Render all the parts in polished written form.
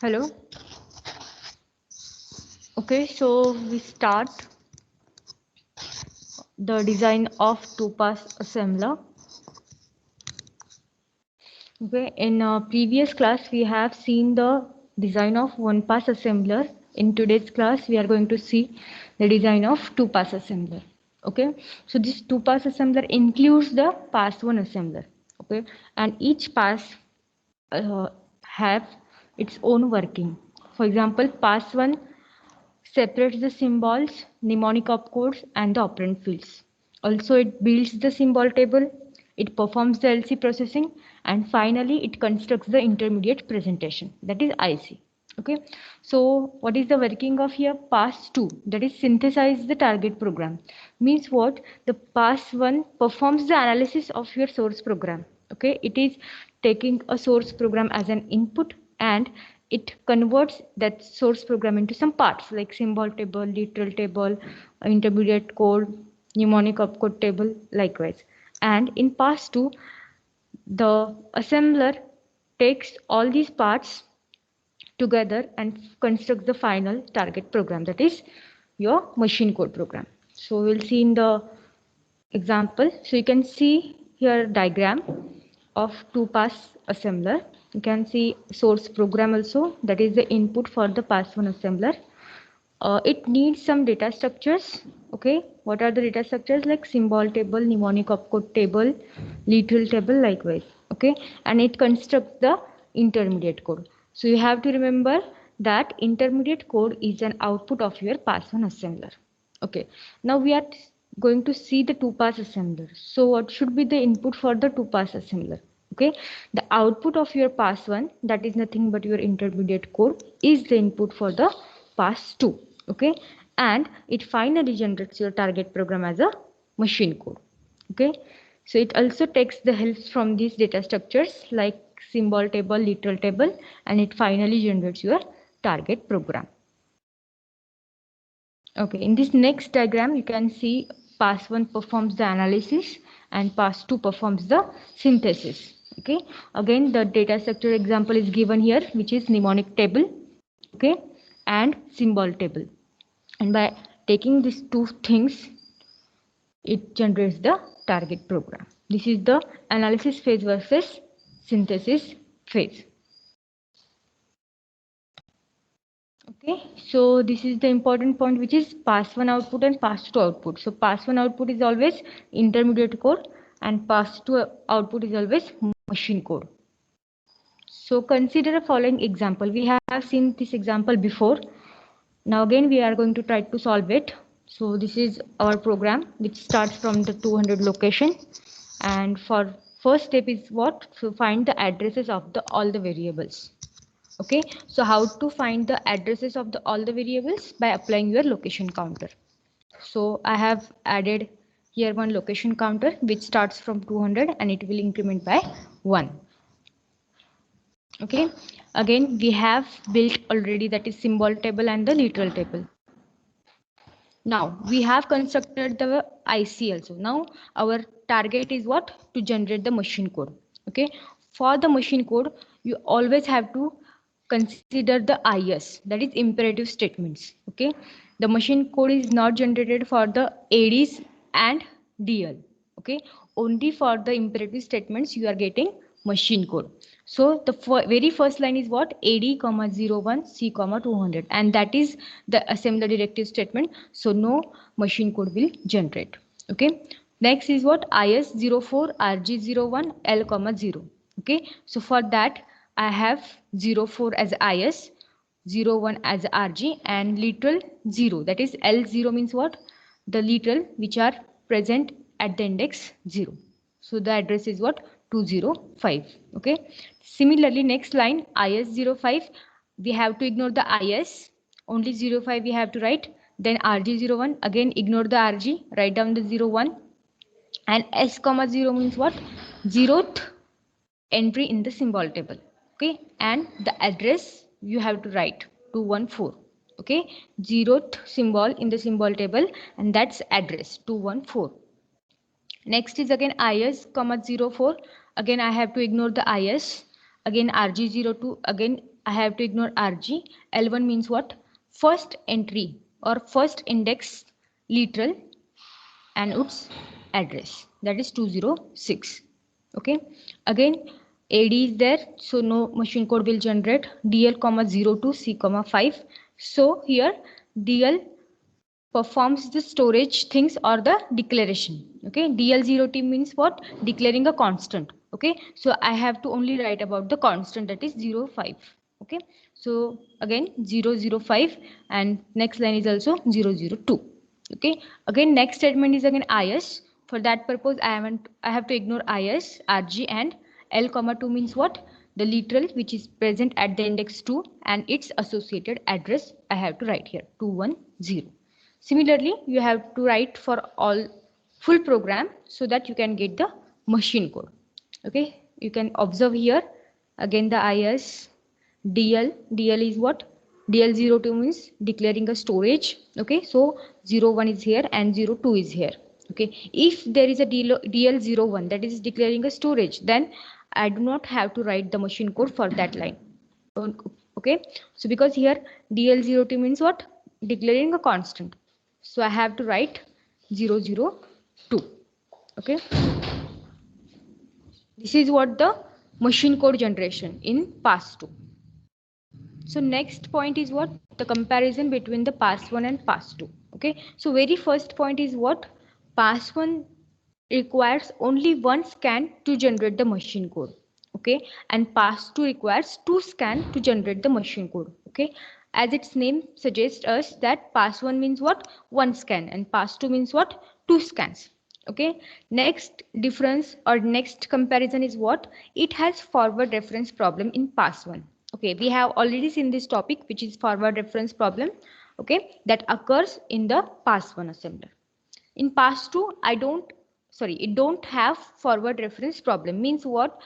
Hello. Okay, so we start the design of two-pass assembler. Okay, in previous class we have seen the design of one-pass assembler. In today's class we are going to see the design of two-pass assembler. Okay, so this two-pass assembler includes the pass one assembler. Okay, and each pass have its own working. For example, pass one separates the symbols, mnemonic opcodes, and the operand fields. Also, it builds the symbol table, it performs the LC processing, and finally, it constructs the intermediate presentation, that is IC. Okay, so what is the working of here? Pass 2, that is synthesize the target program. Means what? The pass 1 performs the analysis of your source program. Okay, it is taking a source program as an input and it converts that source program into some parts like symbol table, literal table, intermediate code, mnemonic opcode table, likewise. And in pass 2, the assembler takes all these parts together and constructs the final target program, that is your machine code program. So we'll see in the example. So you can see here diagram of two pass assembler. You can see source program also, that is the input for the pass one assembler. It needs some data structures. Okay, what are the data structures? Like symbol table, mnemonic opcode table, literal table, likewise. Okay, and it constructs the intermediate code. So you have to remember that intermediate code is an output of your pass one assembler. Okay, now we are going to see the two pass assembler. So what should be the input for the two pass assembler? Okay, the output of your pass one, that is nothing but your intermediate code, is the input for the pass two. Okay, and it finally generates your target program as a machine code. Okay, so it also takes the helps from these data structures like symbol table, literal table, and it finally generates your target program. Okay, in this next diagram, you can see pass 1 performs the analysis and pass 2 performs the synthesis. Okay, again, the data structure example is given here, which is mnemonic table, okay, and symbol table. And by taking these two things, it generates the target program. This is the analysis phase versus synthesis phase. Okay, so this is the important point, which is pass one output and pass two output. So pass one output is always intermediate code and pass two output is always machine code. So consider a following example. We have seen this example before. Now again we are going to try to solve it. So this is our program which starts from the 200 location, and for first step is what? To find the addresses of the all the variables. Okay, so how to find the addresses of the all the variables? By applying your location counter. So I have added here one location counter which starts from 200 and it will increment by 1. Okay, again we have built already, that is symbol table and the literal table. Now we have constructed the IC also. Now our target is what? To generate the machine code. Okay, for the machine code you always have to consider the IS, that is imperative statements. Okay, the machine code is not generated for the ADs and DL. Okay, only for the imperative statements you are getting machine code. So the very first line is what? AD comma 01 C comma 200, and that is the assembler directive statement. So no machine code will generate. Okay. Next is what? IS 04 RG 01 L comma 0. Okay. So for that I have 04 as IS, 01 as RG, and literal 0. That is L0 means what? The literal which are present at the index 0. So the address is what? 205. Okay. Similarly, next line IS05, we have to ignore the IS. Only 05 we have to write. Then RG01, again ignore the RG, write down the 01. And S comma 0 means what? 0th entry in the symbol table. Okay. And the address you have to write 214. Okay. 0th symbol in the symbol table, and that's address 214. Next is again IS comma 04. Again I have to ignore the IS. Again RG02. Again I have to ignore RG. L1 means what? First entry or first index literal and its address, that is 206. Okay, again AD is there, so no machine code will generate. DL comma 02 C comma 5. So here DL performs the storage things or the declaration. Okay, DL0T means what? Declaring a constant. Okay, so I have to only write about the constant, that is 05. Okay, so again 005 and next line is also 002. Okay, again next statement is again IS. For that purpose I have to ignore IS, RG and L comma 2 means what? The literal which is present at the index 2 and its associated address I have to write here 210. Similarly, you have to write for all full program so that you can get the machine code. Okay, you can observe here again the IS, DL. DL is what? DL02 means declaring a storage. Okay, so 01 is here and 02 is here. Okay, if there is a DL01 that is declaring a storage, then I do not have to write the machine code for that line. Okay, so because here DL02 means what? Declaring a constant. So I have to write 002. Okay, this is what the machine code generation in pass2. So next point is what? The comparison between the pass1 and pass2. Okay, so very first point is what? Pass1 requires only one scan to generate the machine code. Okay, and pass2 requires two scan to generate the machine code. Okay, as its name suggests us that pass1 means what? One scan and pass2 means what? Two scans. Okay, next difference or next comparison is what? It has forward reference problem in pass1. Okay, we have already seen this topic, which is forward reference problem. Okay, that occurs in the pass1 assembler. In pass2 it don't have forward reference problem. Means what?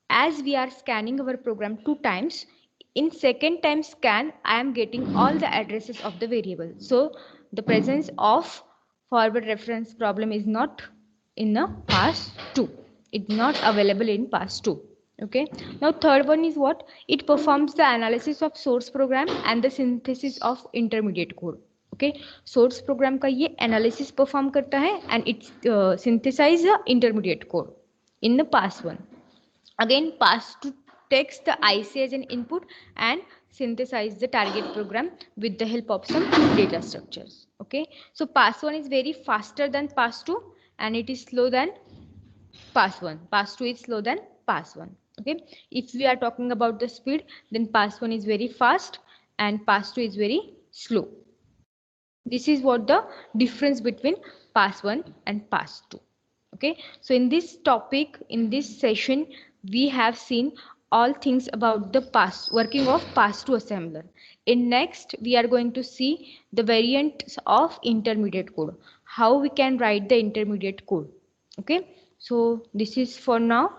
As we are scanning our program two times, in second time scan I am getting all the addresses of the variable. So the presence of forward reference problem is not in the pass2. It's not available in pass2. Okay, now third one is what? It performs the analysis of source program and the synthesis of intermediate code. Okay, source program का ये analysis perform करता है and it synthesize the intermediate code in the pass1. Again, pass2 takes the IC as an input and synthesize the target program with the help of some data structures. Okay, so pass1 is very faster than pass2 and it is slow than pass1. Pass2 is slow than pass1. Okay, if we are talking about the speed, then pass1 is very fast and pass2 is very slow. This is what the difference between pass1 and pass2. Okay, so in this topic, in this session, we have seen all things about the working of pass2 assembler. In next, we are going to see the variants of intermediate code, how we can write the intermediate code. Okay, so this is for now.